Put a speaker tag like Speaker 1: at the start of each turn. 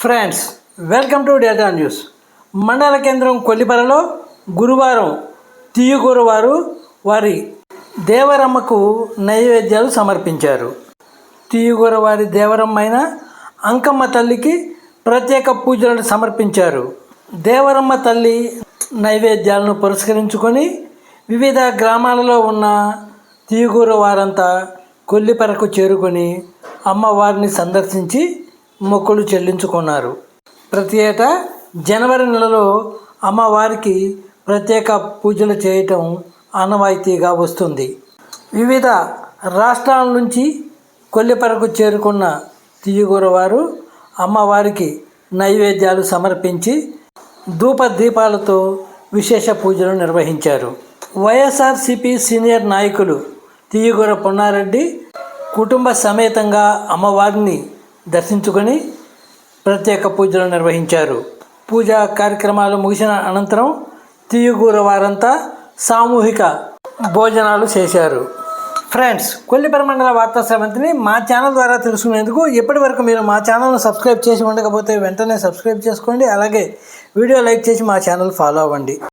Speaker 1: Friends, welcome to data news. మండల కేంద్రం కొల్లిపరలో గురువారం తీయగూర వారి దేవరమ్మకు నైవేద్యాలు సమర్పించారు. తీయగూర వారి దేవరమ్మైన అంకమ్మ తల్లికి ప్రత్యేక పూజలను సమర్పించారు. దేవరమ్మ తల్లి నైవేద్యాలను పురస్కరించుకొని వివిధ గ్రామాలలో ఉన్న తీయగూర వారంతా కొల్లిపరకు చేరుకొని అమ్మవారిని సందర్శించి మొక్కులు చెల్లించుకున్నారు. ప్రతి ఏటా జనవరి నెలలో అమ్మవారికి ప్రత్యేక పూజలు చేయటం ఆనవాయితీగా వస్తుంది. వివిధ రాష్ట్రాల నుంచి కొల్లిపరకు చేరుకున్న తీయగూర వారు అమ్మవారికి నైవేద్యాలు సమర్పించి ధూప దీపాలతో విశేష పూజలు నిర్వహించారు. వైఎస్ఆర్సీపీ సీనియర్ నాయకులు తీయగూర పొన్నారెడ్డి కుటుంబ సమేతంగా అమ్మవారిని దర్శించుకొని ప్రత్యేక పూజలు నిర్వహించారు. పూజా కార్యక్రమాలు ముగిసిన అనంతరం తీయగూర వారంతా సామూహిక భోజనాలు చేశారు. ఫ్రెండ్స్, కొల్లిపర మండల వార్తా శ్రవంతిని మా ఛానల్ ద్వారా తెలుసుకునేందుకు ఇప్పటి వరకు మీరు మా ఛానల్ను సబ్స్క్రైబ్ చేసి ఉండకపోతే వెంటనే సబ్స్క్రైబ్ చేసుకోండి. అలాగే వీడియో లైక్ చేసి మా ఛానల్ ఫాలో అవ్వండి.